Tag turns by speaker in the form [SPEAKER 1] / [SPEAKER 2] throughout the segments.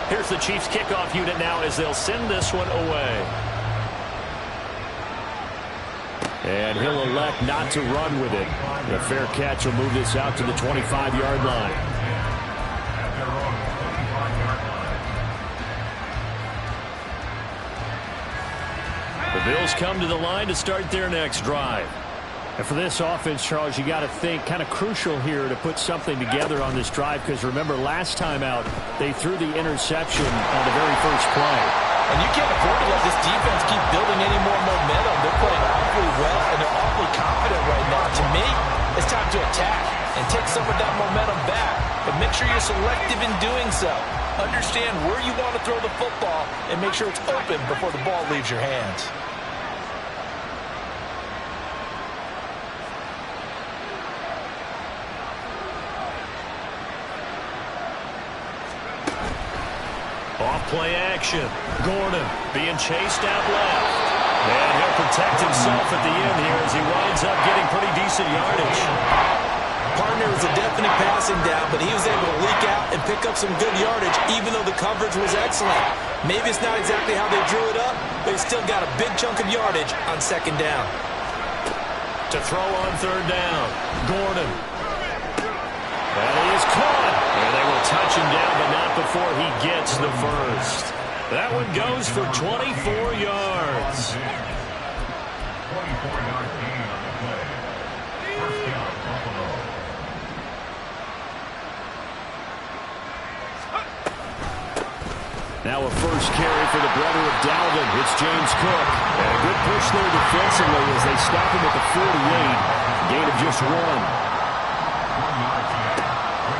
[SPEAKER 1] Here's the Chiefs kickoff unit now as they'll send this one away. And he'll elect not to run with it. The fair catch will move this out to the 25-yard line. The Bills come to the line to start their next drive. And for this offense, Charles, you got to think kind of crucial here to put something together on this drive, because remember last time out they threw the interception on the very first play.
[SPEAKER 2] And you can't afford to let this defense keep building any more momentum. They're playing awfully well, and they're awfully confident right now. To me, it's time to attack and take some of that momentum back. But make sure you're selective in doing so. Understand where you want to throw the football and make sure it's open before the ball leaves your hands.
[SPEAKER 1] Off-play action. Gordon being chased out left. And he'll protect himself at the end here as he winds up getting pretty decent yardage.
[SPEAKER 2] Partner was a definite passing down, but he was able to leak out and pick up some good yardage, even though the coverage was excellent. Maybe it's not exactly how they drew it up, but he still got a big chunk of yardage on second down.
[SPEAKER 1] To throw on third down. Gordon. And he is caught. And they will touch him down, but not before he gets the first. That one goes for 24 yards.
[SPEAKER 3] 24-yard gain on the play. First down, Buffalo.
[SPEAKER 1] Now a first carry for the brother of Dalvin. It's James Cook. And a good push there defensively as they stop him at the 48. Gain of just one.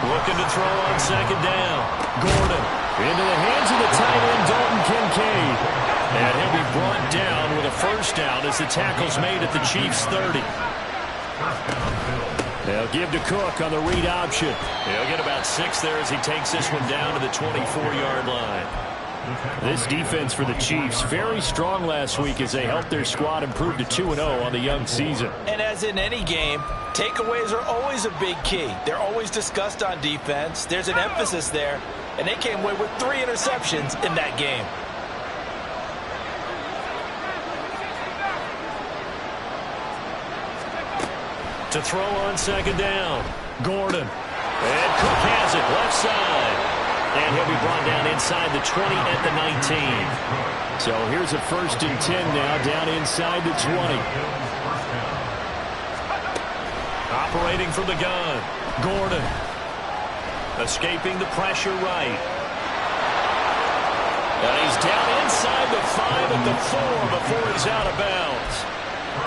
[SPEAKER 1] Looking to throw on second down. Gordon into the hands of the tight end, Dalton Kincaid. And he'll be brought down with a first down as the tackle's made at the Chiefs' 30. They'll give to Cook on the read option. He'll get about 6 there as he takes this one down to the 24-yard line. This defense for the Chiefs, very strong last week as they helped their squad improve to 2-0 on the young season.
[SPEAKER 2] And as in any game, takeaways are always a big key. They're always discussed on defense. There's an emphasis there, and they came away with 3 interceptions in that game.
[SPEAKER 1] To throw on second down, Gordon. And Cook has it, left side. And he'll be brought down inside the 20 at the 19. So here's a 1st and 10 now, down inside the 20. Operating from the gun, Gordon. Escaping the pressure right. And he's down inside the 5 at the 4 before he's out of bounds.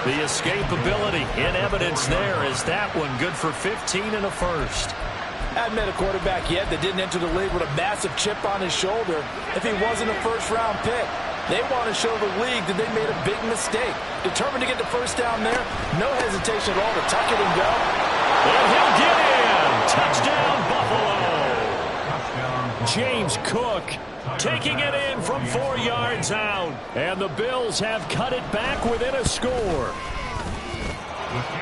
[SPEAKER 1] The escapability in evidence there is that one good for 15 and a first.
[SPEAKER 2] I haven't met a quarterback yet that didn't enter the league with a massive chip on his shoulder if he wasn't a first-round pick. They want to show the league that they made a big mistake. Determined to get the first down there, no hesitation at all to tuck it and go.
[SPEAKER 1] And he'll get in. Touchdown, Buffalo. James Cook taking it in from 4 yards out. And the Bills have cut it back within a score.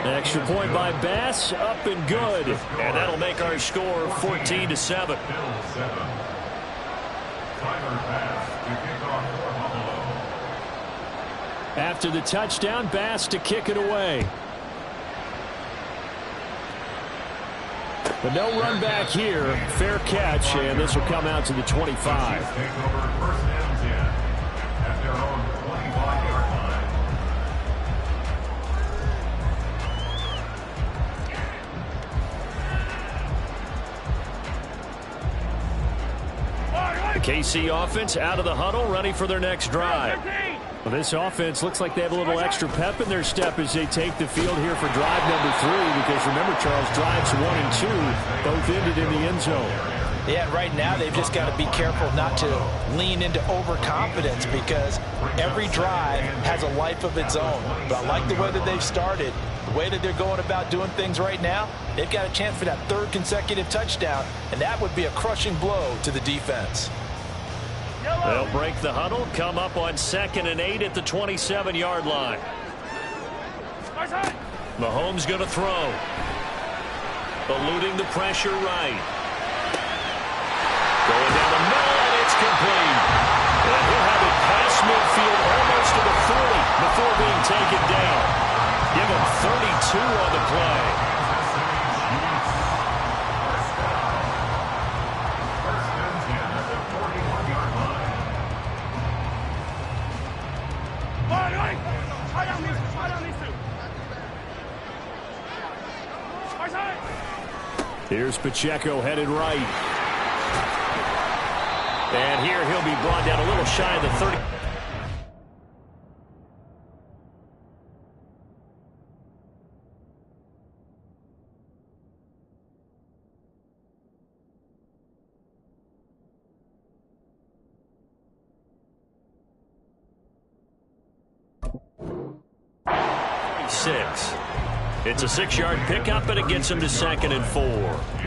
[SPEAKER 1] Extra point by Bass, up and good. And that'll make our score 14-7. After the touchdown, Bass to kick it away. But no run back here. Fair catch, and this will come out to the 25. The KC offense out of the huddle, ready for their next drive. Well, this offense looks like they have a little extra pep in their step as they take the field here for drive number 3, because remember, Charles, drives 1 and 2 both ended in the end zone.
[SPEAKER 2] Yeah, right now they've just got to be careful not to lean into overconfidence, because every drive has a life of its own. But I like the way that they've started, the way that they're going about doing things right now. They've got a chance for that 3rd consecutive touchdown, and that would be a crushing blow to the defense.
[SPEAKER 1] They'll break the huddle, come up on 2nd and 8 at the 27-yard line. Mahomes going to throw. Eluding the pressure right. Going down the middle, and it's 2 on the play. Here's Pacheco headed right. And here he'll be brought down a little shy of the 30. It's a 6-yard pickup, and it gets them to 2nd and 4.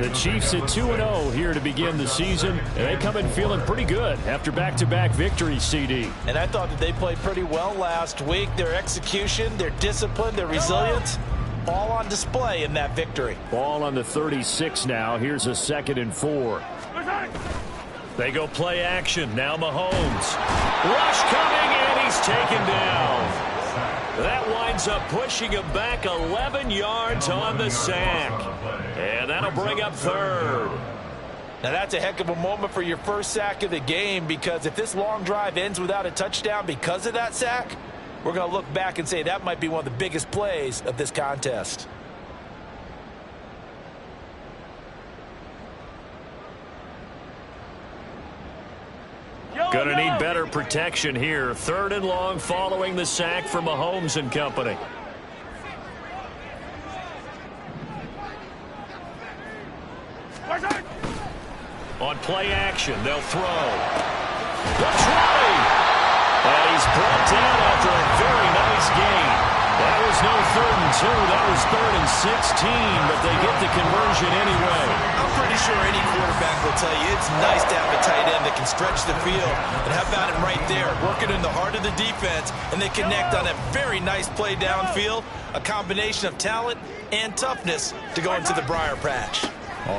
[SPEAKER 1] The Chiefs at 2-0 here to begin the season, and they come in feeling pretty good after back-to-back victories, CD.
[SPEAKER 2] And I thought that they played pretty well last week. Their execution, their discipline, their resilience, all on display in that victory.
[SPEAKER 1] Ball on the 36 now. Here's a 2nd and 4. They go play action. Now Mahomes. Rush coming, and he's taken down. That winds up pushing him back 11 yards on the sack. And that'll bring up 3rd.
[SPEAKER 2] Now that's a heck of a moment for your first sack of the game, because if this long drive ends without a touchdown because of that sack, we're going to look back and say that might be one of the biggest plays of this contest.
[SPEAKER 1] Going to need better protection here. 3rd and long following the sack from Mahomes and company. On play action, they'll throw. That's right! And he's brought down after a very nice gain. That was no 3rd and 2. That was 3rd and 16, but they get the conversion anyway.
[SPEAKER 2] I'm pretty sure any quarterback will tell you it's nice to have a tight end that can stretch the field. And how about it right there, working in the heart of the defense, and they connect on a very nice play downfield, a combination of talent and toughness to go into the briar patch.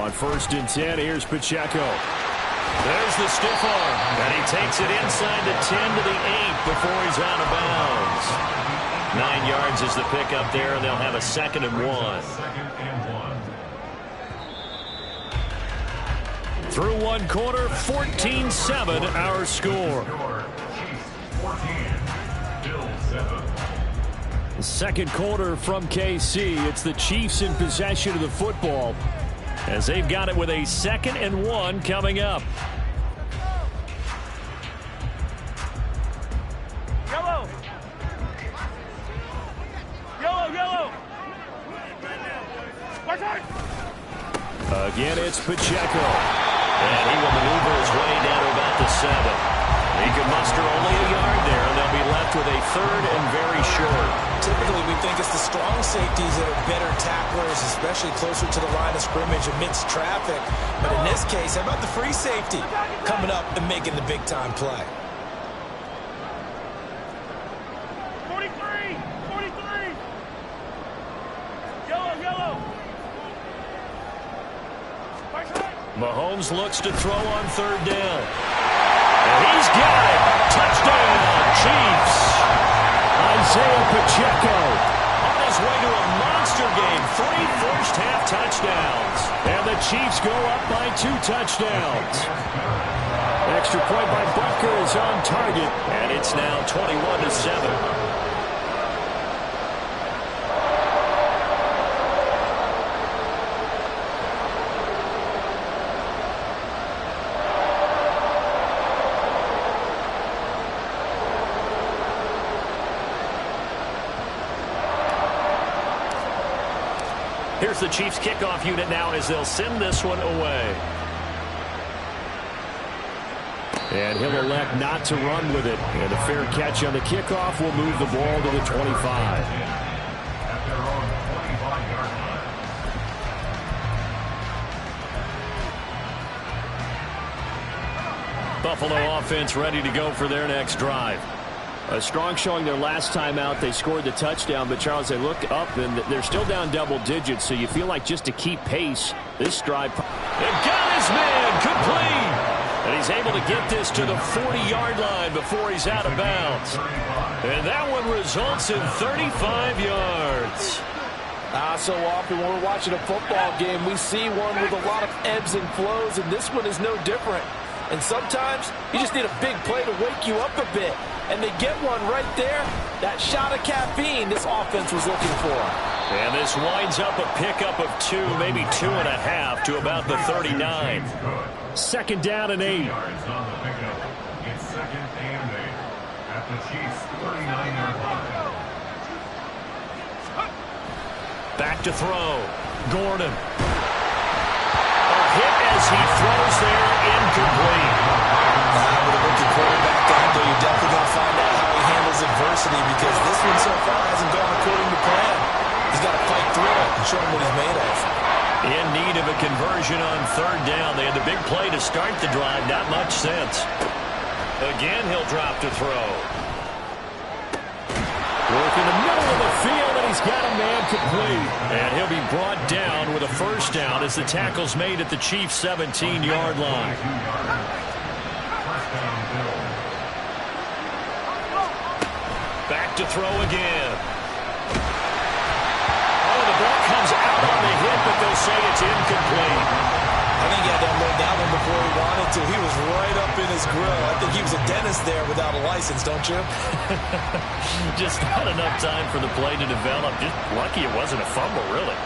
[SPEAKER 1] On 1st and 10, here's Pacheco. There's the stiff arm, and he takes it inside the 10 to the 8 before he's out of bounds. 9 yards is the pickup there, and they'll have a 2nd and 1. Through one quarter, 14-7 our score. 2nd quarter from KC. It's the Chiefs in possession of the football, as they've got it with a 2nd and 1 coming up.
[SPEAKER 4] Yellow. Yellow, yellow.
[SPEAKER 1] Again, it's Pacheco. And he will maneuver his way down to about the 7. He can muster only a yard there, and they'll be left with a 3rd and very short.
[SPEAKER 2] Typically, we think it's the strong safeties that are better tacklers, especially closer to the line of scrimmage amidst traffic. But in this case, how about the free safety coming up and making the big-time play?
[SPEAKER 4] 43! 43! Yellow, yellow!
[SPEAKER 1] Mahomes looks to throw on 3rd down. And he's got it! Touchdown, Chiefs! Isaiah Pacheco on his way to a monster game. 3 first-half touchdowns. And the Chiefs go up by 2 touchdowns. Extra point by Butker is on target, and it's now 21-7. Here's the Chiefs kickoff unit now as they'll send this one away. And he'll elect not to run with it. And a fair catch on the kickoff will move the ball to the 25. Buffalo offense ready to go for their next drive. A strong showing their last time out. They scored the touchdown, but Charles, they look up and they're still down double digits, so you feel like just to keep pace, this drive. They've got his man complete, and he's able to get this to the 40-yard line before he's out of bounds. And that one results in 35 yards.
[SPEAKER 2] So often when we're watching a football game, we see one with a lot of ebbs and flows, and this one is no different. And sometimes you just need a big play to wake you up a bit. And they get one right there. That shot of caffeine this offense was looking for.
[SPEAKER 1] And this winds up a pickup of 2, maybe 2.5 to about the 39. Second down and 8.
[SPEAKER 3] Yards on the pickup. It's second and 8 at the Chiefs' 39-yard line.
[SPEAKER 1] Back to throw. Gordon. A hit as he throws there, incomplete.
[SPEAKER 2] With a rookie quarterback out there, you're definitely going to find out how he handles adversity, because this one so far hasn't gone according to plan. He's got to fight through it and show him what he's made of.
[SPEAKER 1] In need of a conversion on third down. They had the big play to start the drive. Not much sense. Again, he'll drop to throw. Work in the middle of the field, and he's got a man complete. And he'll be brought down with a first down as the tackle's made at the Chiefs' 17-yard line. Back to throw again. Oh, the ball comes out on the hit, but they'll say it's incomplete.
[SPEAKER 2] I think he had to unload that one before he wanted to. He was right up in his grill. I think he was a dentist there without a license, don't you?
[SPEAKER 1] Just not enough time for the play to develop. Just lucky it wasn't a fumble, really.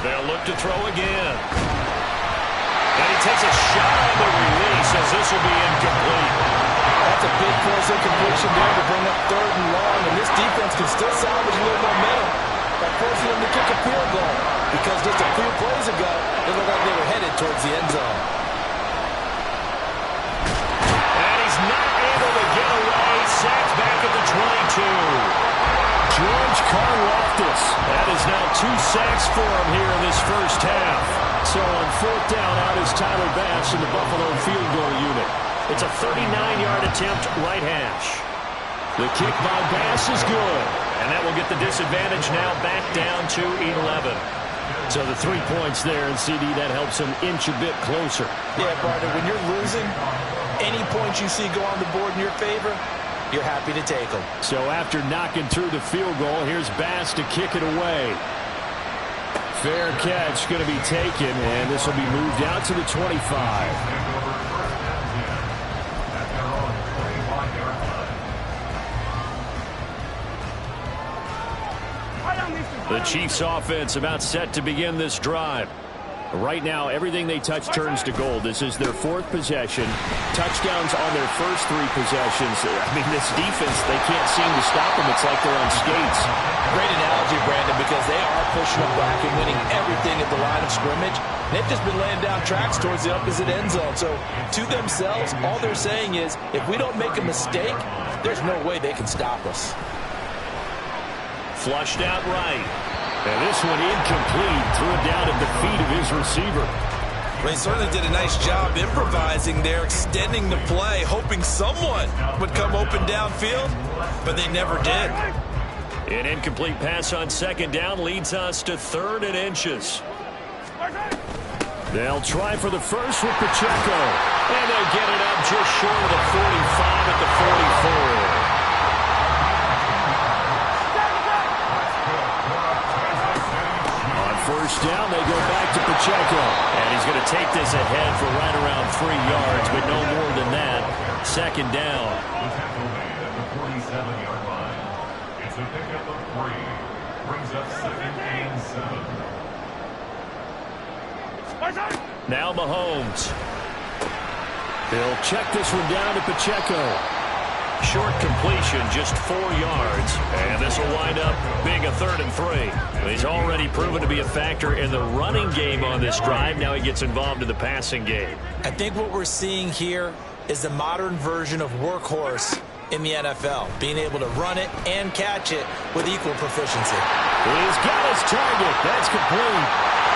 [SPEAKER 1] They'll look to throw again. And he takes a shot on the release as this will be incomplete.
[SPEAKER 2] That's a big close incompletion there to bring up third and long, and this defense can still salvage a little momentum by forcing them to kick a field goal, because just a few plays ago, it looked like they were headed towards the end zone.
[SPEAKER 1] And he's not able to get away. Sacked back at the 22. George Karlaftis. That is now 2 sacks for him here in this first half. So on fourth down, out is Tyler Bass in the Buffalo field goal unit. It's a 39-yard attempt, right hash. The kick by Bass is good. And that will get the disadvantage now back down to 11. So the 3 points there, and CD, that helps him inch a bit closer.
[SPEAKER 2] Yeah, partner, when you're losing, any points you see go on the board in your favor, you're happy to take them.
[SPEAKER 1] So after knocking through the field goal, here's Bass to kick it away. Fair catch going to be taken, and this will be moved out to the 25. The Chiefs offense about set to begin this drive. Right now, everything they touch turns to gold. This is their 4th possession. Touchdowns on their first 3 possessions. I mean, this defense, they can't seem to stop them. It's like they're on skates.
[SPEAKER 2] Great analogy, Brandon, because they are pushing them back and winning everything at the line of scrimmage. They've just been laying down tracks towards the opposite end zone. So to themselves, all they're saying is, if we don't make a mistake, there's no way they can stop us.
[SPEAKER 1] Flushed out right. And this one incomplete. Threw it down at the feet of his receiver.
[SPEAKER 2] They certainly did a nice job improvising there, extending the play, hoping someone would come open downfield, but they never did.
[SPEAKER 1] An incomplete pass on second down leads us to 3rd and inches. They'll try for the first with Pacheco. And they'll get it up just short of the 45 at the 44. First down, they go back to Pacheco. And he's going to take this ahead for right around 3 yards, but no more than that. Second down.
[SPEAKER 3] The tackle made at the 47-yard line. It's a pickup of 3. Brings up 2nd and 7.
[SPEAKER 1] Now Mahomes. He'll check this one down to Pacheco. Short completion, just 4 yards. And this will wind up being a 3rd and 3. He's already proven to be a factor in the running game on this drive. Now he gets involved in the passing game.
[SPEAKER 2] I think what we're seeing here is the modern version of workhorse in the NFL, being able to run it and catch it with equal proficiency.
[SPEAKER 1] He's got his target. That's complete.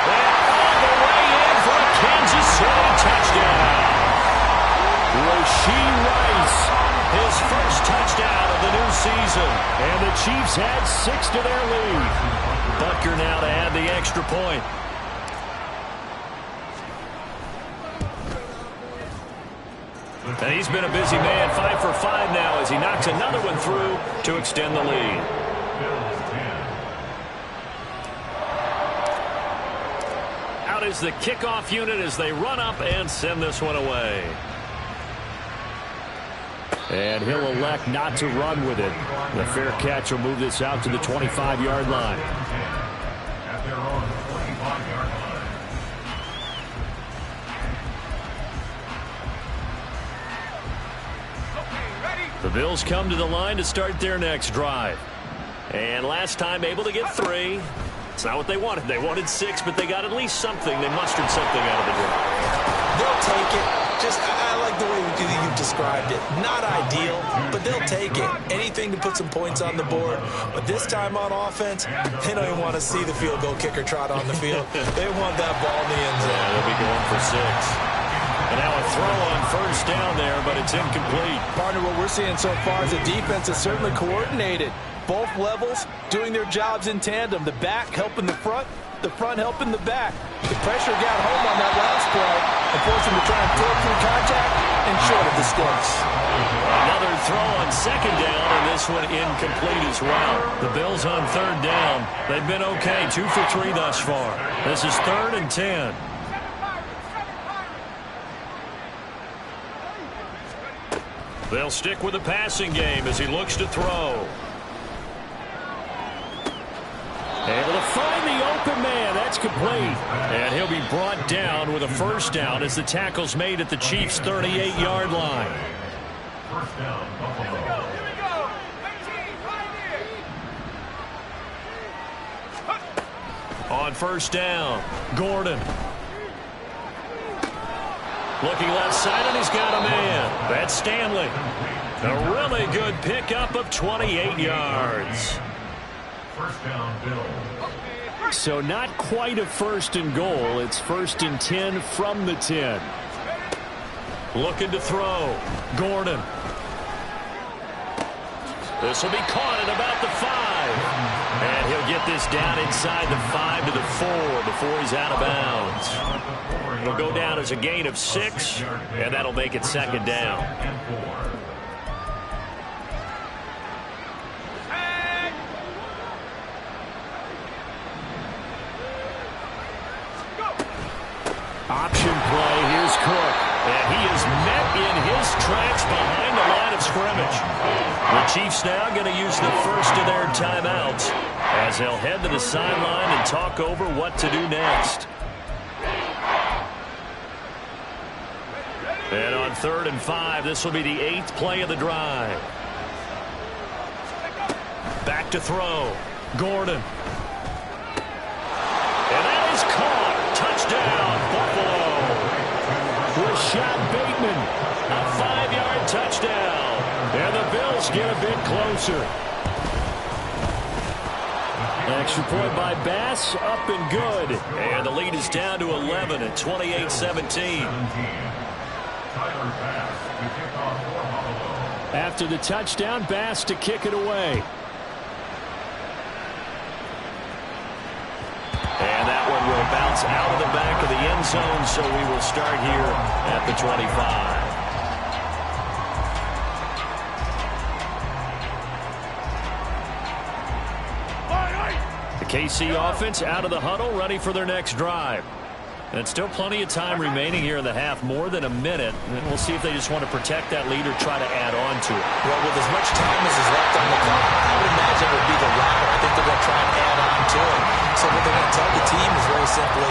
[SPEAKER 1] And all the way in for a Kansas City touchdown. Rashee Rice. His first touchdown of the new season. And the Chiefs add 6 to their lead. Butker now to add the extra point. And he's been a busy man, 5 for 5 now as he knocks another one through to extend the lead.
[SPEAKER 3] Bills 10,
[SPEAKER 1] out is the kickoff unit as they run up and send this one away. And he'll elect not to run with it. The fair catch will move this out to the 25-yard line.
[SPEAKER 3] At their own 25-yard line.
[SPEAKER 1] The Bills come to the line to start their next drive. And last time able to get 3. It's not what they wanted. They wanted 6, but they got at least something. They mustered something out of the drive.
[SPEAKER 2] They'll take it. I like the way you described it. Not ideal, but they'll take it. Anything to put some points on the board. But this time on offense, they don't even want to see the field goal kicker trot on the field. They want that ball in the end zone.
[SPEAKER 1] Yeah, they'll be going for 6. And now a throw on first down there, but it's incomplete.
[SPEAKER 2] Partner, what we're seeing so far is the defense is certainly coordinated. Both levels doing their jobs in tandem. The back helping the front helping the back. The pressure got home on that last play and forced him to try and throw through contact and short of the sticks.
[SPEAKER 1] Another throw on second down, and this one incomplete as well. The Bills on third down. They've been okay, 2 for 3 thus far. This is 3rd and 10. They'll stick with the passing game as he looks to throw. Able to find the open man. That's complete. And he'll be brought down with a first down as the tackle's made at the Chiefs' 38-yard line.
[SPEAKER 3] First down, Buffalo.
[SPEAKER 4] Here we go. 19,
[SPEAKER 1] On first down, Gordon. Looking left side, and he's got a man. That's Stanley. A really good pickup of 28 yards.
[SPEAKER 3] First down, Bills.
[SPEAKER 1] So not quite a 1st and goal. It's 1st and 10 from the 10. Looking to throw. Gordon. This will be caught at about the 5. And he'll get this down inside the 5 to the 4 before he's out of bounds. It'll go down as a gain of 6, and that'll make it 2nd down. Option play, here's Cook. And he is met in his tracks behind the line of scrimmage. The Chiefs now going to use the first of their timeouts as they'll head to the sideline and talk over what to do next. And on 3rd and 5, this will be the 8th play of the drive. Back to throw. Gordon. And that is caught. Touchdown, Buffalo. Rashad Bateman, a 5-yard touchdown. And the Bills get a bit closer. Extra point by Bass, up and good. And the lead is down to 11 at 28-17. After the touchdown, Bass to kick it away. And that one will bounce out of the back of the end zone, so we will start here at the 25. The KC offense out of the huddle, ready for their next drive. And still plenty of time remaining here in the half, more than a minute. And we'll see if they just want to protect that lead or try to add on to it.
[SPEAKER 2] Well, with as much time as is left on the clock, I would imagine it would be the latter. I think they're going to try and add on to it. So what they're going to tell the team is very simply,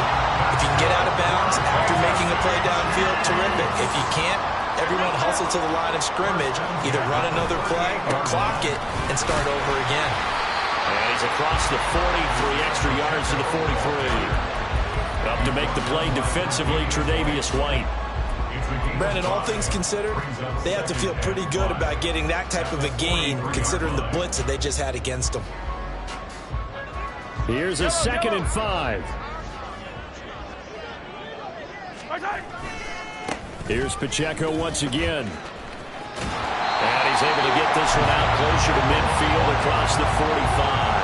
[SPEAKER 2] if you can get out of bounds after making a play downfield, terrific. If you can't, everyone hustle to the line of scrimmage, either run another play or clock it and start over again.
[SPEAKER 1] And he's across the 40, 3 extra yards to the 43. Up to make the play defensively, Tre'Davious White.
[SPEAKER 2] Brandon, all things considered, they have to feel pretty good about getting that type of a gain, considering the blitz that they just had against them.
[SPEAKER 1] Here's a 2nd and 5. Here's Pacheco once again. And he's able to get this one out closer to midfield across the 45.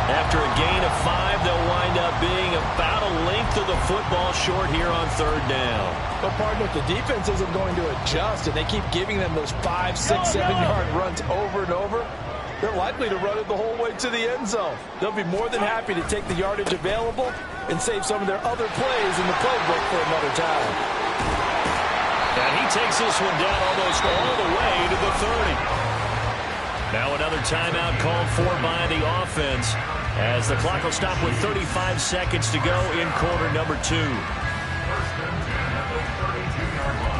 [SPEAKER 1] After a gain of 5, they'll wind up being about a length of the football short here on 3rd down.
[SPEAKER 2] But partner, if the defense isn't going to adjust and they keep giving them those 5, 6, 7-yard runs over and over, they're likely to run it the whole way to the end zone. They'll be more than happy to take the yardage available and save some of their other plays in the playbook for another time.
[SPEAKER 1] And he takes this one down almost all the way to the 30. Now another timeout called for by the offense as the clock will stop with 35 seconds to go in quarter number 2.
[SPEAKER 3] First and 10 at the 32-yard line.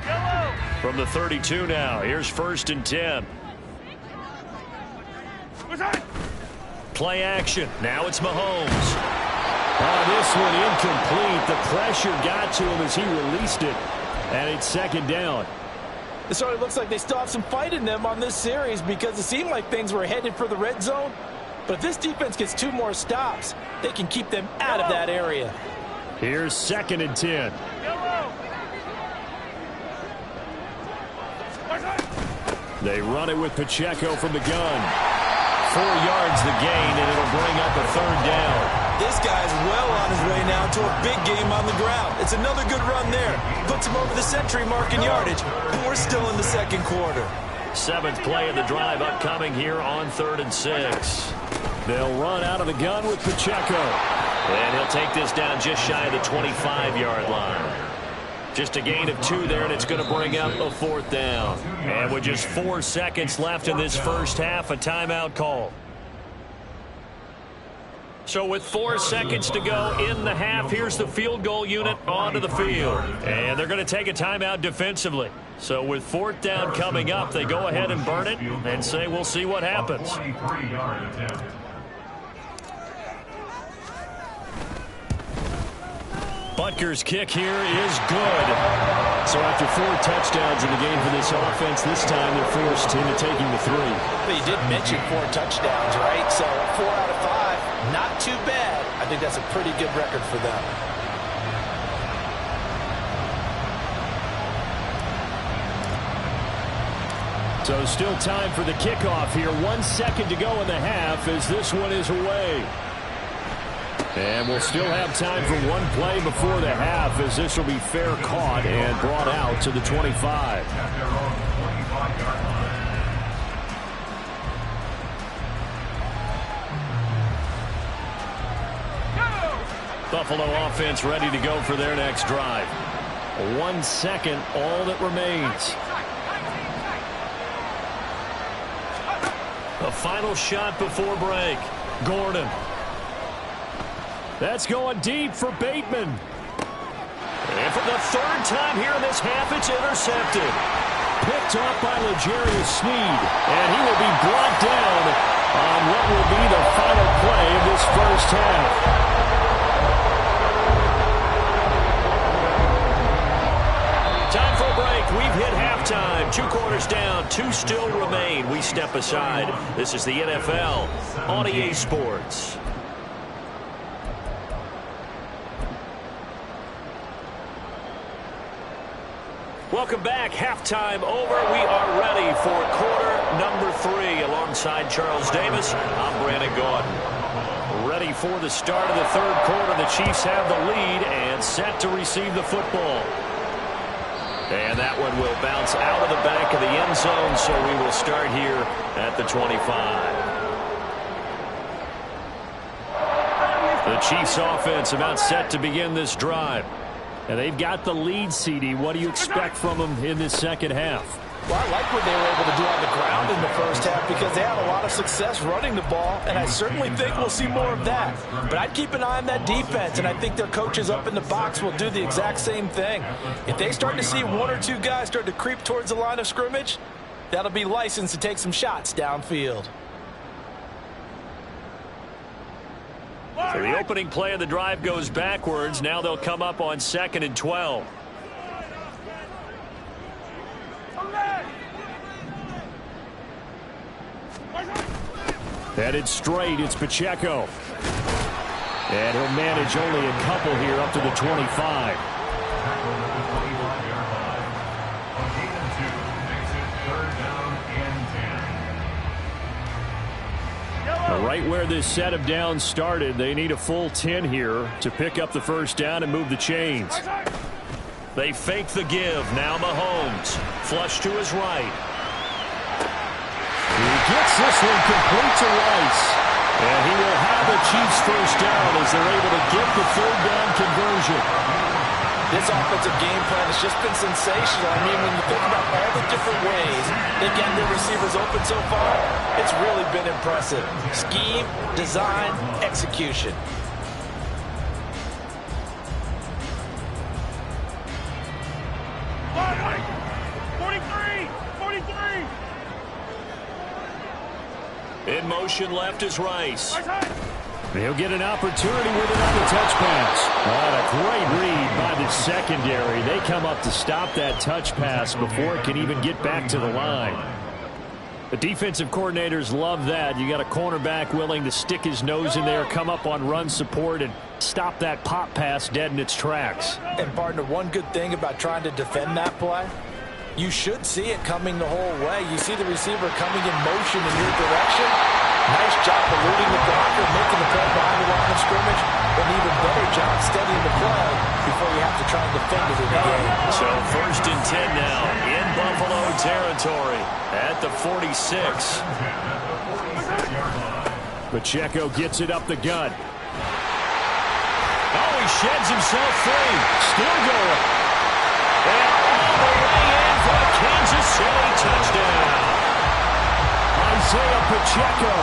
[SPEAKER 4] Yellow.
[SPEAKER 1] From the 32 now, here's first and 10.
[SPEAKER 4] What's that?
[SPEAKER 1] Play action. Now it's Mahomes. This one incomplete. The pressure got to him as he released it. And it's second down.
[SPEAKER 2] It certainly looks like they still have some fight in them on this series because it seemed like things were headed for the red zone. But if this defense gets 2 more stops, they can keep them out of that area.
[SPEAKER 1] Here's second and 10.
[SPEAKER 4] Yellow. What's that?
[SPEAKER 1] They run it with Pacheco from the gun. 4 yards the gain, and it'll bring up a third down.
[SPEAKER 2] This guy's well on his way now to a big game on the ground. It's another good run there. Puts him over the century mark in yardage, and we're still in the second quarter.
[SPEAKER 1] 7th play of the drive upcoming here on 3rd and 6. They'll run out of the gun with Pacheco. And he'll take this down just shy of the 25-yard line. Just a gain of 2 there, and it's going to bring up a 4th down. And with just 4 seconds left in this first half, a timeout call. So with 4 seconds to go in the half, here's the field goal unit onto the field. And they're going to take a timeout defensively. So with 4th down coming up, they go ahead and burn it and say we'll see what happens.
[SPEAKER 3] 23-yard attempt.
[SPEAKER 1] Butker's kick here is good. So after 4 touchdowns in the game for this offense, this time they're forced into taking the 3.
[SPEAKER 2] But you did mention 4 touchdowns, right? So 4 out of 5, not too bad. I think that's a pretty good record for them.
[SPEAKER 1] So still time for the kickoff here. 1 second to go in the half as this one is away. And we'll still have time for 1 play before the half as this will be fair caught and brought out to the 25.
[SPEAKER 3] At their own 25-yard line.
[SPEAKER 1] Buffalo offense ready to go for their next drive. 1 second, all that remains. A final shot before break. Gordon. That's going deep for Bateman. And for the 3rd time here in this half, it's intercepted. Picked off by L'Jarius Sneed. And he will be brought down on what will be the final play of this first half. Time for a break. We've hit halftime. 2 quarters down. 2 still remain. We step aside. This is the NFL on EA Sports. Welcome back. Halftime over. We are ready for quarter number 3. Alongside Charles Davis, I'm Brandon Gaudin. Ready for the start of the 3rd quarter. The Chiefs have the lead and set to receive the football. And that one will bounce out of the back of the end zone, so we will start here at the 25. The Chiefs offense about set to begin this drive. And they've got the lead, CD. What do you expect from them in this second half?
[SPEAKER 2] Well, I like what they were able to do on the ground in the first half because they had a lot of success running the ball, and I certainly think we'll see more of that. But I'd keep an eye on that defense, and I think their coaches up in the box will do the exact same thing. If they start to see 1 or 2 guys start to creep towards the line of scrimmage, that'll be licensed to take some shots downfield.
[SPEAKER 1] So the opening play of the drive goes backwards. Now they'll come up on 2nd and 12. Headed straight, it's Pacheco. And he'll manage only a couple here up to the 25. Right where this set of downs started, they need a full 10 here to pick up the first down and move the chains. They fake the give. Now Mahomes. Flush to his right. He gets this one complete to Rice. And he will have the Chiefs first down as they're able to get the third down conversion.
[SPEAKER 2] This offensive game plan has just been sensational. I mean, when you think about all the different ways they've gotten their receivers open so far, it's really been impressive. Scheme, design, execution.
[SPEAKER 4] Line, 43! 43!
[SPEAKER 1] In motion left is Rice.
[SPEAKER 4] Right side!
[SPEAKER 1] He'll get an opportunity with it on the touch pass. What a great read by the secondary. They come up to stop that touch pass before it can even get back to the line. The defensive coordinators love that. You got a cornerback willing to stick his nose in there, come up on run support, and stop that pop pass dead in its tracks.
[SPEAKER 2] And partner, one good thing about trying to defend that play, you should see it coming the whole way. You see the receiver coming in motion in your direction. Nice job eluding the blocker, making the play behind the line of scrimmage. An even better job steadying the play before you have to try and defend it in the game.
[SPEAKER 1] So 1st and 10 now in Buffalo territory at the 46. Pacheco gets it up the gut. Oh, he sheds himself free. Still going. And all the way in for a Kansas City touchdown. Isaiah Pacheco,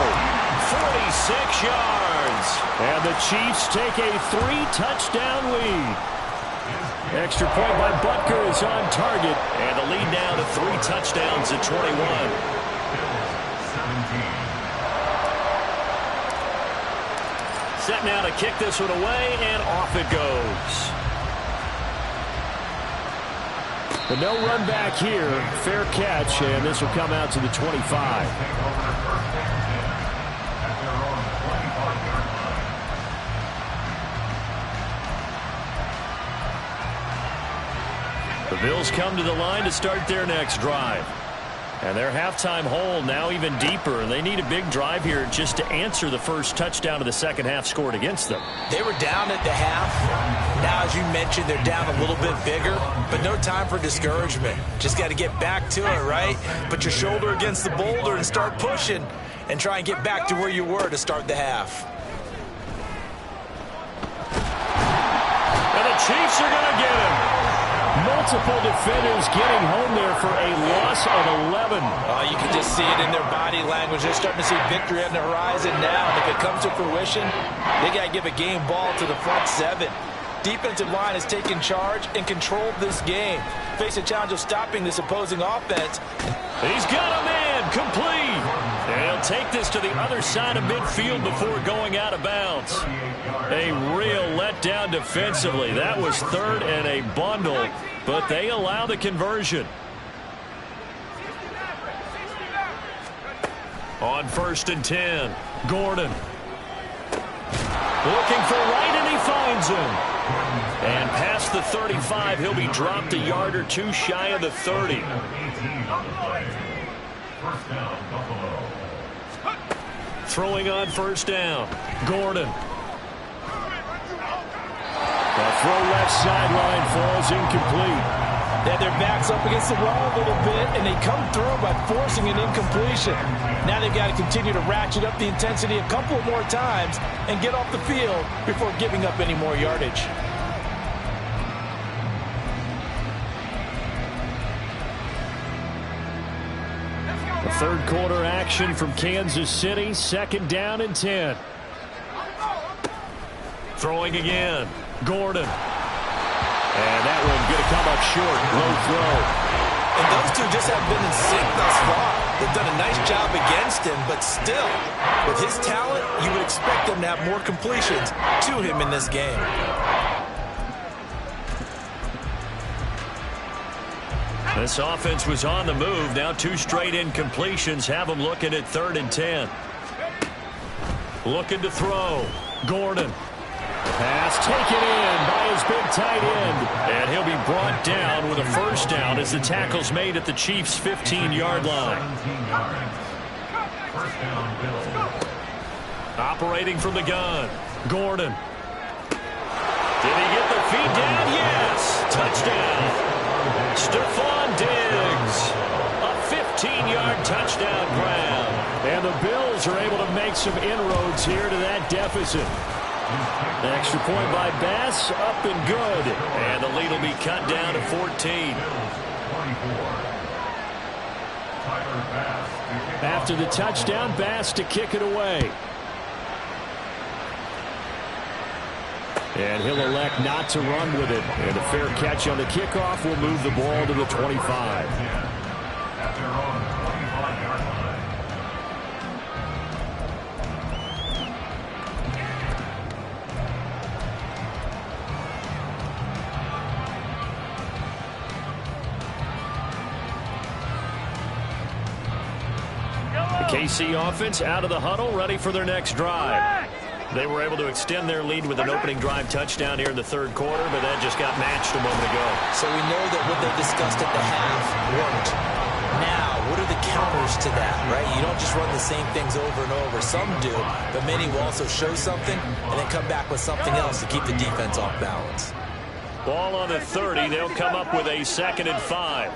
[SPEAKER 1] 46 yards. And the Chiefs take a 3-touchdown lead. Extra point by Butker is on target. And the lead now to 3 touchdowns at 21. Set now to kick this one away, and off it goes. The no run back here, fair catch, and this will come out to the 25. The Bills come to the line to start their next drive. And their halftime hole now even deeper, and they need a big drive here just to answer the first touchdown of the second half scored against them.
[SPEAKER 2] They were down at the half. Now, as you mentioned, they're down a little bit bigger, but no time for discouragement. Just got to get back to it, right? Put your shoulder against the boulder and start pushing and try and get back to where you were to start the half.
[SPEAKER 1] And the Chiefs are going to get him. Multiple defenders getting home there for a loss of 11.
[SPEAKER 2] You can just see it in their body language. They're starting to see victory on the horizon now. And if it comes to fruition, they got to give a game ball to the front 7. Defensive line has taken charge and controlled this game. Face a challenge of stopping this opposing offense.
[SPEAKER 1] He's got a man complete. And he'll take this to the other side of midfield before going out of bounds. A real letdown defensively. That was 3rd and a bundle, but they allow the conversion. On 1st and 10, Gordon. Looking for right, and he finds him. And past the 35, he'll be dropped a yard or 2 shy of the 30. Throwing on 1st down, Gordon. The throw left sideline falls incomplete.
[SPEAKER 2] They had their backs up against the wall a little bit, and they come through by forcing an incompletion. Now they've got to continue to ratchet up the intensity a couple more times and get off the field before giving up any more yardage.
[SPEAKER 1] The 3rd quarter action from Kansas City, 2nd down and 10. Throwing again, Gordon. And that one going to come up short. Low throw.
[SPEAKER 2] And those two just have been in sync thus far. They've done a nice job against him, but still, with his talent, you would expect them to have more completions to him in this game.
[SPEAKER 1] This offense was on the move. Now 2 straight incompletions have them looking at 3rd and 10. Looking to throw. Gordon. Pass taken in by his big tight end. And he'll be brought down with a 1st down as the tackle's made at the Chiefs' 15-yard line. Operating from the gun. Gordon. Did he get the feet down? Yes. touchdown. Stephon Diggs. A 15-yard touchdown grab. And the Bills are able to make some inroads here to that deficit. The extra point by Bass, up and good. And the lead will be cut down to 14. After the touchdown, Bass to kick it away. And he'll elect not to run with it. And a fair catch on the kickoff will move the ball to the 25. The KC offense out of the huddle, ready for their next drive. They were able to extend their lead with an opening drive touchdown here in the third quarter, but that just got matched a moment ago.
[SPEAKER 2] So we know that what they discussed at the half worked. Now, what are the counters to that, right? You don't just run the same things over and over. Some do, but many will also show something and then come back with something else to keep the defense off balance.
[SPEAKER 1] Ball on the 30. They'll come up with a 2nd and 5.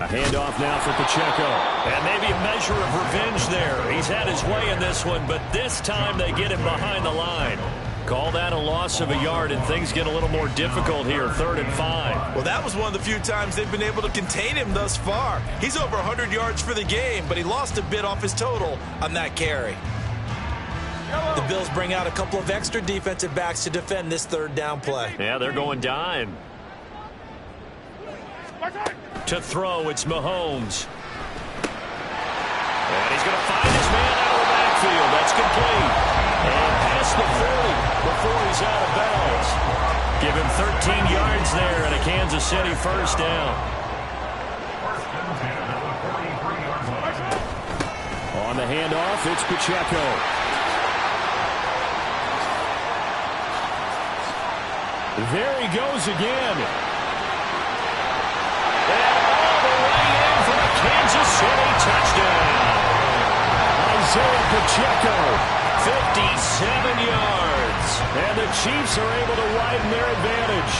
[SPEAKER 1] A handoff now for Pacheco. And maybe a measure of revenge there. He's had his way in this one, but this time they get him behind the line. Call that a loss of a yard, and things get a little more difficult here. 3rd and 5.
[SPEAKER 2] Well, that was one of the few times they've been able to contain him thus far. He's over 100 yards for the game, but he lost a bit off his total on that carry. The Bills bring out a couple of extra defensive backs to defend this 3rd down play.
[SPEAKER 1] Yeah, they're going dime. To throw, it's Mahomes. And he's going to find his man out of the backfield. That's complete. And past the 40 before he's out of bounds. Give him 13 yards there and a Kansas City 1st down. On the handoff, it's Pacheco. There he goes again. Kansas City touchdown. Isaiah Pacheco, 57 yards. And the Chiefs are able to widen their advantage.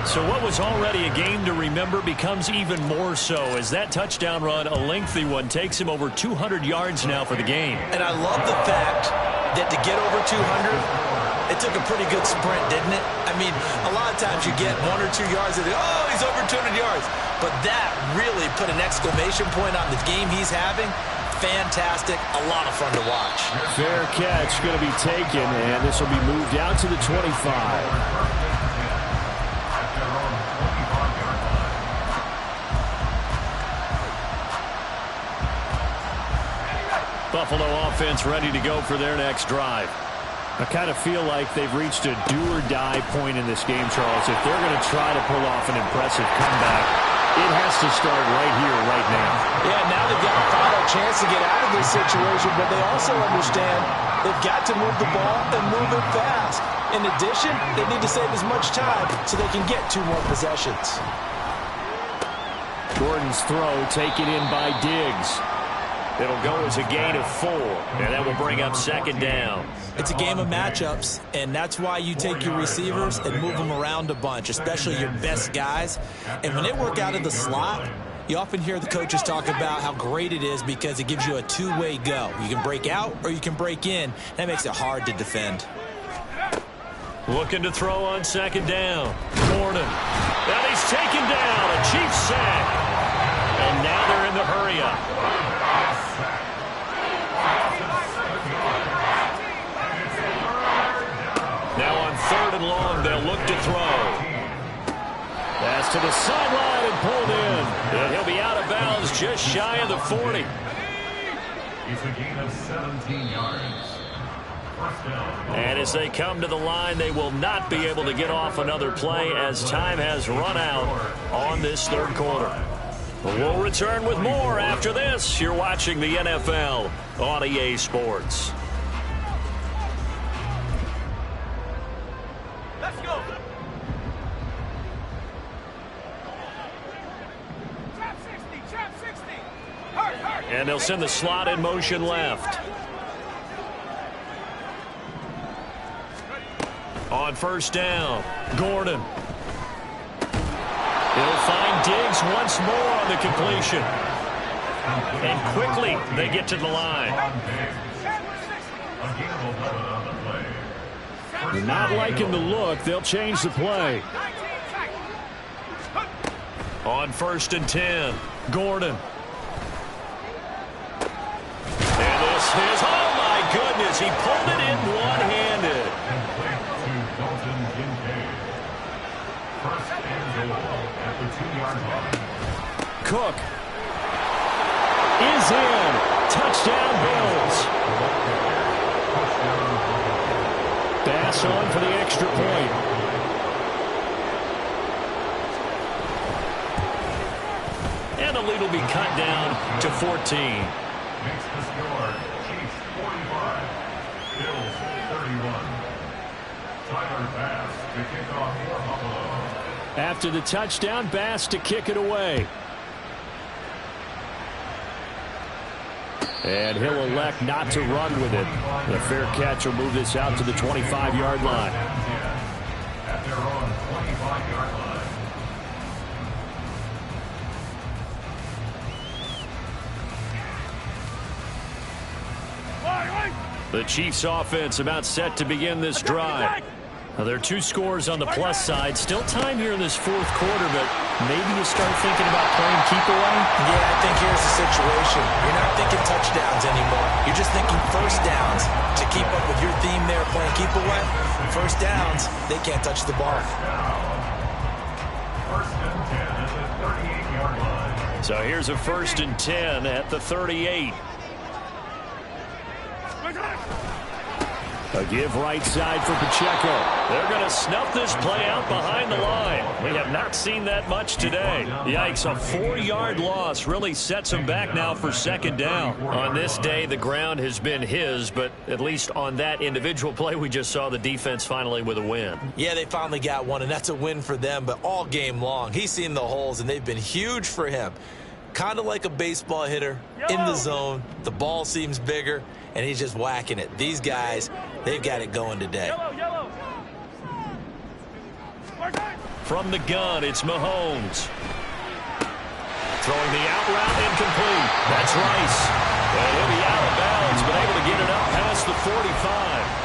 [SPEAKER 1] So what was already a game to remember becomes even more so as that touchdown run, a lengthy one, takes him over 200 yards now for the game.
[SPEAKER 2] And I love the fact that to get over 200, it took a pretty good sprint, didn't it? I mean, a lot of times you get 1 or 2 yards and oh, he's over 200 yards. But that really put an exclamation point on the game he's having. Fantastic. A lot of fun to watch.
[SPEAKER 1] Fair catch going to be taken, and this will be moved out to the 25. Buffalo offense ready to go for their next drive. I kind of feel like they've reached a do-or-die point in this game, Charles. If they're going to try to pull off an impressive comeback, it has to start right here, right now.
[SPEAKER 2] Yeah, now they've got a final chance to get out of this situation, but they also understand they've got to move the ball and move it fast. In addition, they need to save as much time so they can get 2 more possessions.
[SPEAKER 1] Gordon's throw taken in by Diggs. It'll go as a gain of 4, and that will bring up 2nd down.
[SPEAKER 2] It's a game of matchups, and that's why you take your receivers and move them around a bunch, especially your best guys. And when they work out of the slot, you often hear the coaches talk about how great it is because it gives you a 2-way go. You can break out or you can break in. That makes it hard to defend.
[SPEAKER 1] Looking to throw on 2nd down. Gordon. And he's taken down. A Chiefs sack. And now they're in the hurry-up. Now on 3rd and long, they'll look to throw. Pass to the sideline and pulled in. And he'll be out of bounds just shy of the 40.
[SPEAKER 3] It's a gain of 17 yards.
[SPEAKER 1] And as they come to the line, they will not be able to get off another play as time has run out on this 3rd quarter. We'll return with more after this. You're watching the NFL on EA Sports.
[SPEAKER 4] Let's go. Trap 60. Hurt.
[SPEAKER 1] And they'll send the slot in motion left. On first down, Gordon. He'll find Diggs once more on the completion. And quickly, they get to the line. Not liking the look. They'll change the play. On first and 10, Gordon. And this is, oh my goodness, he pulled it in one-handed. Cook is in. Touchdown, Bills. Bass on for the extra point. And the lead will be cut down to 14.
[SPEAKER 3] Makes the score. Chiefs 45. Bills 31. Tyler Bass to kick off for Buffalo.
[SPEAKER 1] After the touchdown, Bass to kick it away. And he'll elect not to run with it. The fair catch will move this out to the 25-yard line.
[SPEAKER 3] At their own 25-yard line.
[SPEAKER 1] The Chiefs offense about set to begin this drive. Now, there are 2 scores on the plus side. Still time here in this fourth quarter, but maybe you start thinking about playing keep away?
[SPEAKER 2] Yeah, I think here's the situation. You're not thinking touchdowns anymore. You're just thinking first downs. To keep up with your theme there, playing keep away, first downs, they can't touch the ball.
[SPEAKER 3] First and 10 at the 38-yard line.
[SPEAKER 1] So here's a first and 10 at the 38. A give right side for Pacheco. They're going to snuff this play out behind the line. We have not seen that much today. Yikes, a 4-yard loss really sets him back now for second down. On this day, the ground has been his, but at least on that individual play, we just saw the defense finally with a win.
[SPEAKER 2] Yeah, they finally got one, and that's a win for them, but all game long, he's seen the holes, and they've been huge for him. Kind of like a baseball hitter in the zone. The ball seems bigger, and he's just whacking it. These guys, they've got it going today.
[SPEAKER 1] From the gun, it's Mahomes. Throwing the out route incomplete. That's Rice. And he'll be out of bounds, but able to get it up past the 45.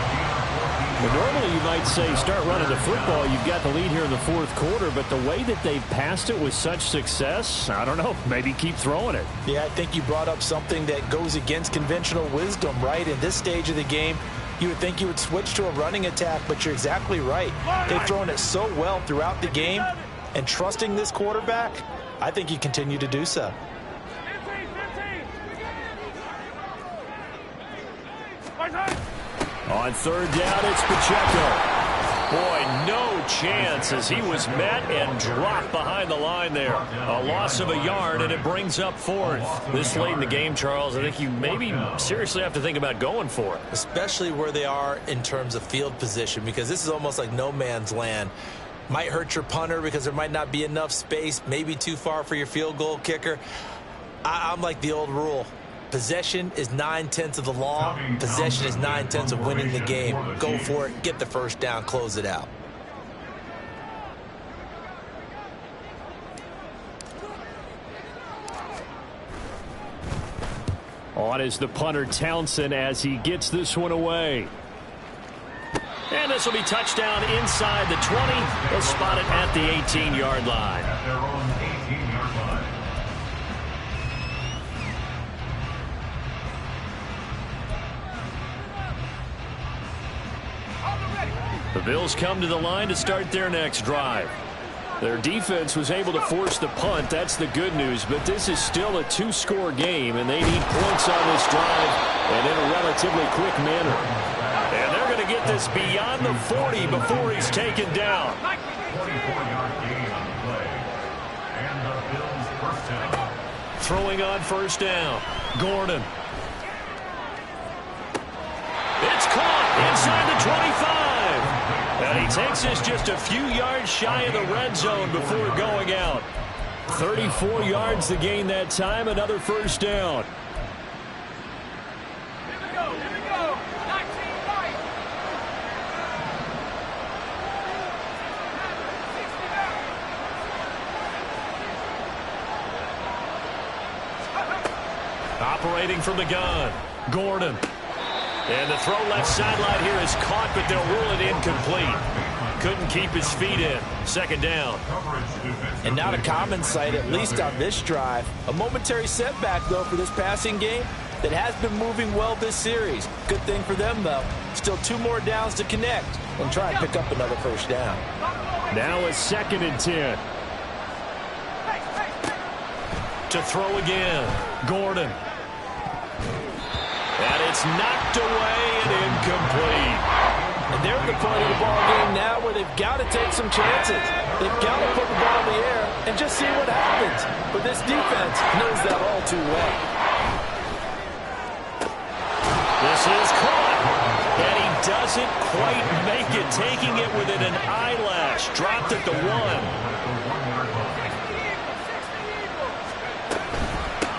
[SPEAKER 1] Well, normally you might say start running the football. You've got the lead here in the fourth quarter, but the way that they've passed it with such success, I don't know, maybe keep throwing it.
[SPEAKER 2] Yeah, I think you brought up something that goes against conventional wisdom, right? In this stage of the game, you would think you would switch to a running attack, but you're exactly right. They've thrown it so well throughout the game, and trusting this quarterback, I think you continue to do so.
[SPEAKER 1] On third down, it's Pacheco. Boy, no chance as he was met and dropped behind the line there. A loss of a yard, and it brings up fourth. This late in the game, Charles, I think you maybe seriously have to think about going for it.
[SPEAKER 2] Especially where they are in terms of field position, because this is almost like no man's land. Might hurt your punter because there might not be enough space, maybe too far for your field goal kicker. I'm like the old rule. Possession is 9/10 of the law. Possession is 9/10 of winning the game. Go for it. Get the first down. Close it out.
[SPEAKER 1] On is the punter Townsend as he gets this one away. And this will be touchdown inside the 20. They'll spot it at the 18-yard line.
[SPEAKER 3] At their own 18-yard line.
[SPEAKER 1] The Bills come to the line to start their next drive. Their defense was able to force the punt. That's the good news. But this is still a 2-score game, and they need points on this drive and in a relatively quick manner. And they're going to get this beyond the 40 before he's taken down.
[SPEAKER 3] 24-yard gain on the play. And the Bills first down.
[SPEAKER 1] Throwing on first down. Gordon. It's caught inside the 25. And he takes this just a few yards shy of the red zone before going out. 34 yards to gain that time. Another first down.
[SPEAKER 4] Here we go. 19 right.
[SPEAKER 1] Operating from the gun, Gordon. And the throw left sideline here is caught, but they'll rule it incomplete. Couldn't keep his feet in. Second down.
[SPEAKER 2] And not a common sight, at least on this drive. A momentary setback, though, for this passing game that has been moving well this series. Good thing for them, though. Still 2 more downs to connect and try and pick up another first down.
[SPEAKER 1] Now a 2nd and 10. To throw again, Gordon. And it's knocked away and incomplete.
[SPEAKER 2] And they're at the point of the ball game now where they've got to take some chances. They've got to put the ball in the air and just see what happens. But this defense knows that all too well.
[SPEAKER 1] This is caught. And he doesn't quite make it, taking it within an eyelash. Dropped at the 1.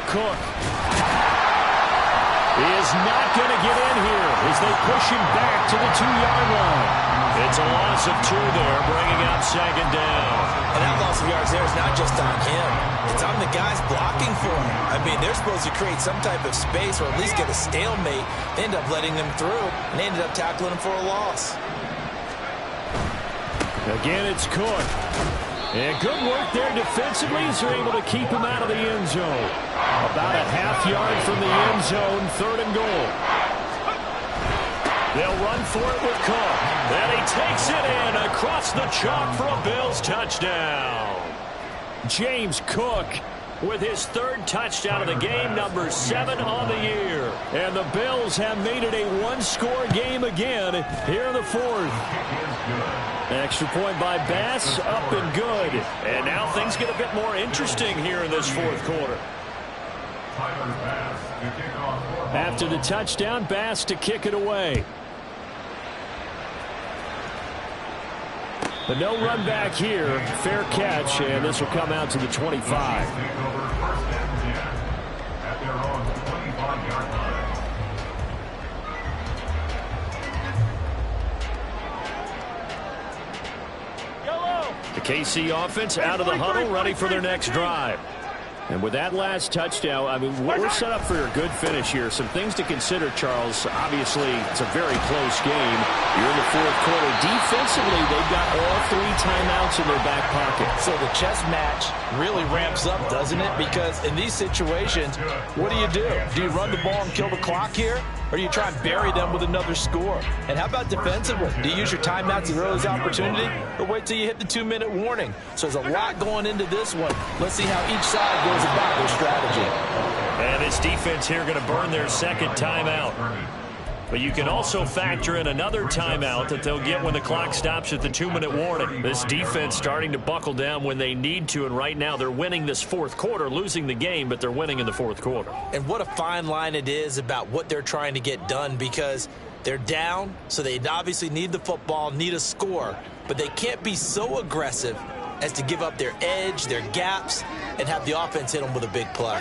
[SPEAKER 1] Cook is not going to get in here as they push him back to the 2-yard line. It's a loss of 2 there, bringing up 2nd down.
[SPEAKER 2] And that loss of yards there is not just on him. It's on the guys blocking for him. I mean, they're supposed to create some type of space or at least get a stalemate. They end up letting them through, and they ended up tackling him for a loss.
[SPEAKER 1] Again, it's Cook. And good work there defensively as they're able to keep him out of the end zone. About a half-yard from the end zone, 3rd and goal. They'll run for it with Cook. And he takes it in across the chalk for a Bills touchdown. James Cook with his 3rd touchdown of the game, number 7 on the year. And the Bills have made it a 1-score game again here in the 4th. Extra point by Bass, up and good. And now things get a bit more interesting here in this 4th quarter. After the touchdown, Bass to kick it away. But no run back here. Fair catch, and this will come out to the 25. The KC offense out of the huddle, ready for their next drive. And with that last touchdown, I mean, we're set up for a good finish here. Some things to consider, Charles. Obviously, it's a very close game. You're in the 4th quarter. Defensively, they've got all 3 timeouts in their back pocket.
[SPEAKER 2] So the chess match really ramps up, doesn't it? Because in these situations, what do? Do you run the ball and kill the clock here? Or do you try and bury them with another score? And how about defensively? Do you use your timeouts as early as opportunity? Or wait till you hit the 2-minute warning? So there's a lot going into this one. Let's see how each side goes about their strategy.
[SPEAKER 1] And this defense here going to burn their 2nd timeout. But you can also factor in another timeout that they'll get when the clock stops at the 2-minute warning. This defense starting to buckle down when they need to, and right now they're winning this 4th quarter, losing the game, but they're winning in the 4th quarter.
[SPEAKER 2] And what a fine line it is about what they're trying to get done, because they're down, so they obviously need the football, need a score, but they can't be so aggressive as to give up their edge, their gaps, and have the offense hit them with a big play.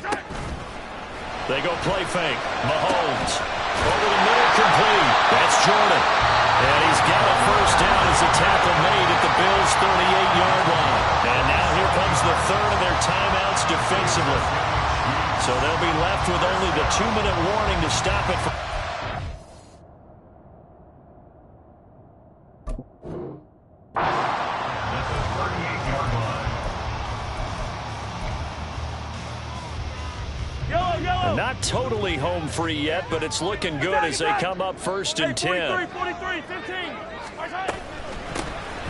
[SPEAKER 1] They go play fake. Mahomes over the middle, complete. That's Jordan. And he's got a first down as a tackle made at the Bills' 38-yard line. And now here comes the 3rd of their timeouts defensively. So they'll be left with only the 2-minute warning to stop it. Not totally home free yet, but it's looking good as they come up 1st and 10.
[SPEAKER 4] 43, 15.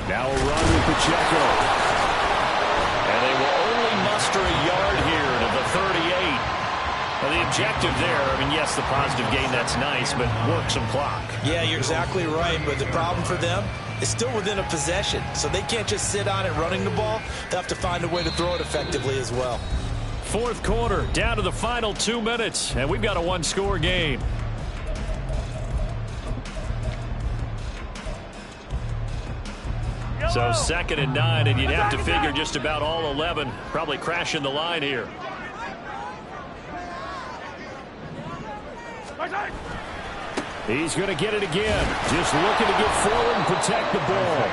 [SPEAKER 1] Now a run with Pacheco. And they will only muster a yard here to the 38. Well, the objective there, I mean, yes, the positive gain, that's nice, but work some clock.
[SPEAKER 2] Yeah, you're exactly right, but the problem for them is still within a possession, so they can't just sit on it running the ball. They have to find a way to throw it effectively as well.
[SPEAKER 1] 4th quarter, down to the final 2 minutes, and we've got a 1-score game. So 2nd and 9, and you'd have to figure just about all 11 probably crashing the line here. He's going to get it again. Just looking to get forward and protect the ball.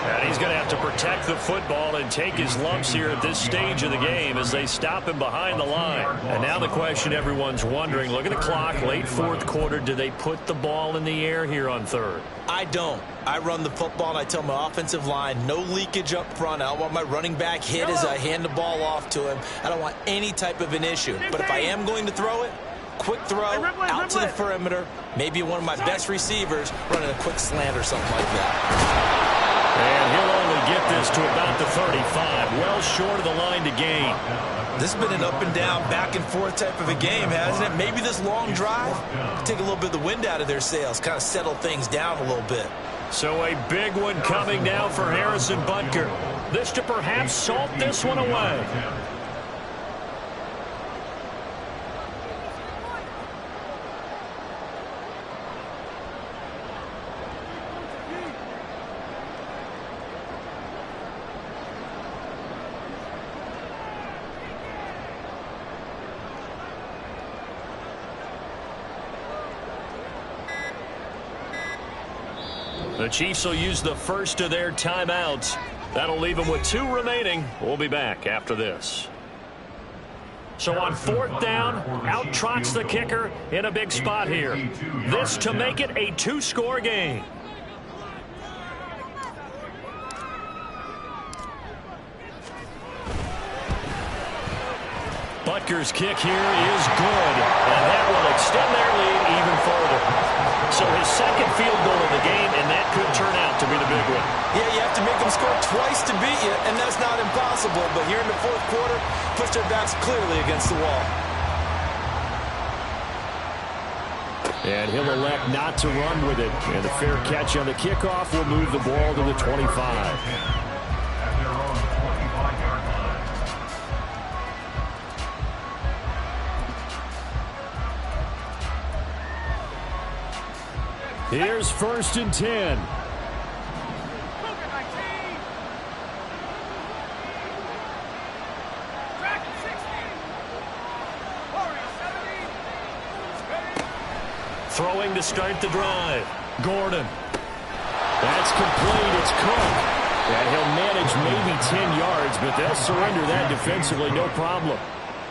[SPEAKER 5] And he's going to have to protect the football and take his lumps here at this stage of the game as they stop him behind the line. And now the question everyone's wondering, look at the clock, late fourth quarter, do they put the ball in the air here on third?
[SPEAKER 2] I don't. I run the football and I tell my offensive line, no leakage up front. I don't want my running back hit as I hand the ball off to him. I don't want any type of an issue. But if I am going to throw it, quick throw out to the perimeter, maybe one of my best receivers running a quick slant or something like that.
[SPEAKER 5] And he'll only get this to about the 35, well short of the line to gain.
[SPEAKER 2] This has been an up and down, back and forth type of a game, hasn't it? Maybe this long drive take a little bit of the wind out of their sails, kind of settle things down a little bit.
[SPEAKER 5] So a big one coming now for Harrison Butker. This to perhaps salt this one away. The Chiefs will use the first of their timeouts. That'll leave them with 2 remaining. We'll be back after this. So on fourth down, out trots the kicker in a big spot here. This to make it a 2-score game. Butker's kick here is good, and that will extend their lead even further. So his second field goal of the game, and that could turn out to be the big one.
[SPEAKER 2] Yeah, you have to make them score twice to beat you, and that's not impossible. But here in the fourth quarter, push their backs clearly against the wall.
[SPEAKER 1] And he'll elect not to run with it. And the fair catch on the kickoff will move the ball to the 25. Here's first and 10.
[SPEAKER 5] Throwing to start the drive. Gordon.
[SPEAKER 1] That's complete. It's Cook. And he'll manage maybe 10 yards, but they'll surrender that defensively, no problem.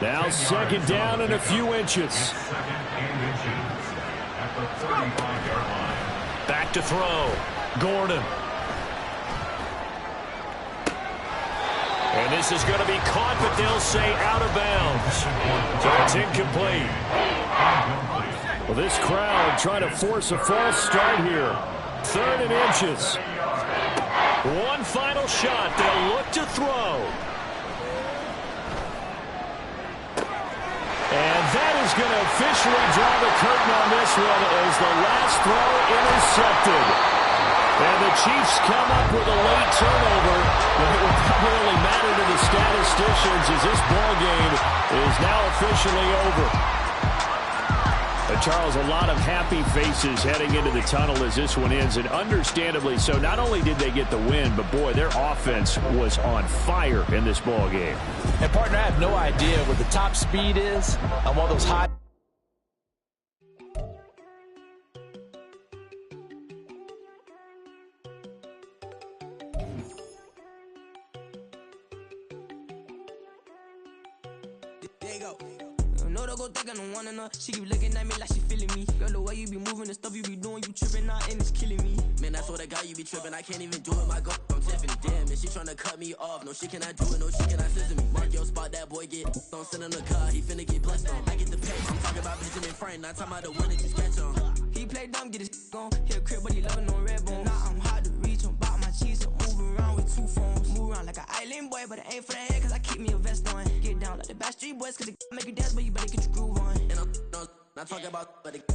[SPEAKER 1] Now second down and a few inches.
[SPEAKER 5] Back to throw. Gordon.
[SPEAKER 1] And this is going to be caught, but they'll say out of bounds. So it's incomplete. Well, this crowd trying to force a false start here. Third and inches.
[SPEAKER 5] One final shot. They'll look to throw.
[SPEAKER 1] And that is going to officially draw the curtain on this one as the last throw intercepted. And the Chiefs come up with a late turnover, but it will not really matter to the statisticians as this ball game is now officially over. Charles, a lot of happy faces heading into the tunnel as this one ends, and understandably so. Not only did they get the win, but boy, their offense was on fire in this ball game.
[SPEAKER 2] And partner, I have no idea what the top speed is on one of those high.
[SPEAKER 6] There you go. No, don't go think I don't want enough. She keep looking at me like she feeling me. Girl, the way you be moving, the stuff you be doing, you tripping out and it's killing me. Man, that's what I got, you be tripping. I can't even do it, my girl, I'm Tiffany. Damn, and she tryna cut me off. No, she cannot do it, no, she cannot scissor me. Mark your spot, that boy get on, send in the car, he finna get blessed on. I get the pay, I'm talking about Benjamin Frank, not talking about the one that you sketch on. He play dumb, get his on. He a crib, but he loving on red bone. Now I'm hard to reach, I'm about my cheese, I'm moving around with 2 phones. Move around like an island boy, but it ain't for the head, cause I keep me a vest on. Get down like the Backstreet Boys, cause it make you dance, but you better get your groove on. And I'm not talking about, but it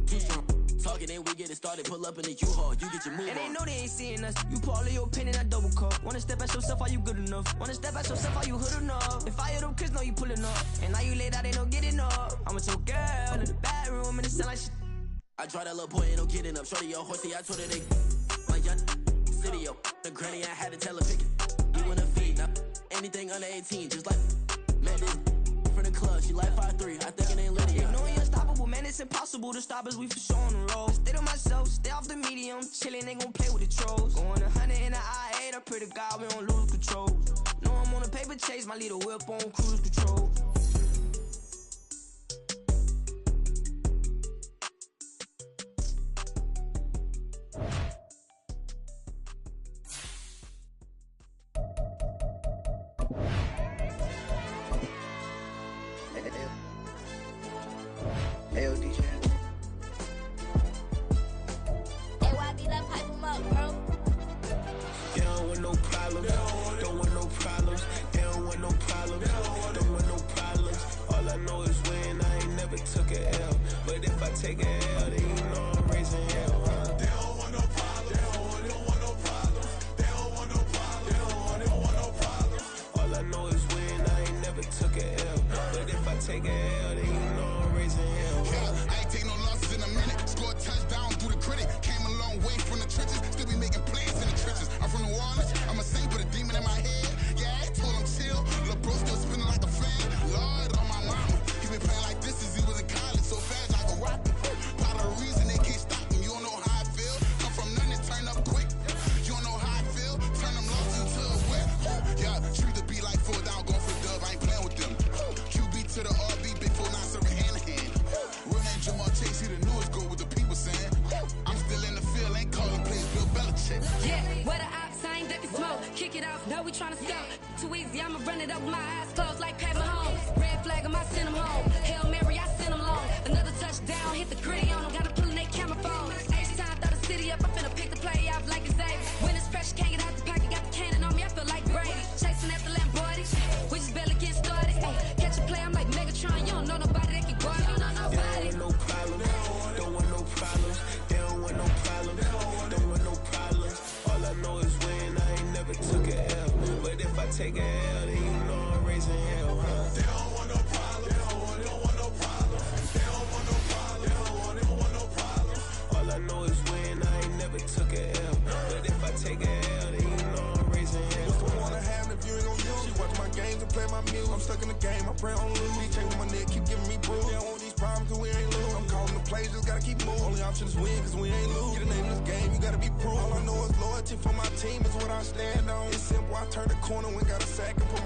[SPEAKER 6] too strong. Talking and we get it started, pull up in the U-Haul, you get your move and on. And they know they ain't seeing us. You pull all of your pin in that double cup. Wanna step at yourself, are you good enough? Wanna step at yourself, are you hood enough? If I hear them kids, know you pulling up. And now you laid out, they don't get enough. I'm with your girl in the bedroom, and it sound like shit. I try that little boy, ain't no getting up. Shorty, your horsey, I told her they my young city, yo. The granny, I had to tell her pick it. You wanna feed, now anything under 18, just like, man, this from the club, she like 5'3", I think it ain't Lydia. You know you unstoppable, man. man, it's impossible to stop us, we for sure on the road. Stay to myself, stay off the medium, chillin', they gon' play with the trolls. Going 100 in the I-8, I pray to God we don't lose control. Know I'm on a paper chase, my little whip on cruise control.
[SPEAKER 7] Hey, DJ.
[SPEAKER 8] Hey, YB, that pipe him up, bro.
[SPEAKER 7] They don't want no problems. Don't want no problems. They don't want no problems. Don't want no problems. All I know is when I ain't never took a L. But if I take a L, then you know I'm raising hell. They don't want no problems. They don't want no problems. They don't want no problems. They don't want no problems. All I know is when I ain't never took a L. But if I take a L, then you know I'm raising hell.
[SPEAKER 9] I ain't take no losses in a minute. Scored a touchdown through the critic. Came a long way from the trenches. Still be making plays in the trenches. I'm from New Orleans. I'm a saint with a demon in my head. Yeah, I told him chill. Lil' bro still spinning like a fan. Lord on my mama. He been playing like this since he was in college. So fast I can rock him. Part of the reason they can't stop him. You don't know how I feel. Come from nothing, turn up quick. You don't know how I feel. Turn them losses into a whip. Yeah, treat the beat like 4 down, going for the dub. I ain't playing with them. QB to the RB, big 4 not serving hand to hand. Real name Jamal Chase, he the newest goal with the people saying. I'm still in the field, ain't calling plays Bill Belichick.
[SPEAKER 8] Yeah, where the ops, I ain't ducking smoke. Kick it off, no, we tryna scout. Too easy, I'ma run it up with my eyes closed like Pat Mahomes. Red flag him, I send him home. Hail Mary, I send him long. Another touchdown, hit the gritty on him. Got him pulling their camera phones. H-time, throw the city up. I'm finna pick the play off like it's Xavier. When it's fresh, can't get out the pocket. Got the cannon on me, I feel like Brady. Chasing after Lamborghini. We just barely get started. Catch a play, I'm like Megatron. You don't know nobody that can guard. You don't know nobody.
[SPEAKER 7] No problem. Don't want no problems. They don't want no problems. Don't want no problems. All I know is when I ain't never took a L. But if I take a L, then you know I'm raising hell, huh? They don't want no problems. They don't want no problems. They don't want no problems. They don't want no problems. All I know is when I ain't never took a L. But if I take a L, then you know I'm raising hell.
[SPEAKER 9] What's the one I have if you ain't gon' use? She watch my games and play my music. I'm stuck in the game, I pray on lose. He chain with my neck, keep giving me bruise. They don't want these problems cause we ain't lose. I'm calling the plays, just gotta keep moving. Only option is win cause we ain't lose. Get a name in this game, you gotta be proof. All I know is loyalty for my team is what I stand on. It's simple, I turn the corner when got a sack and put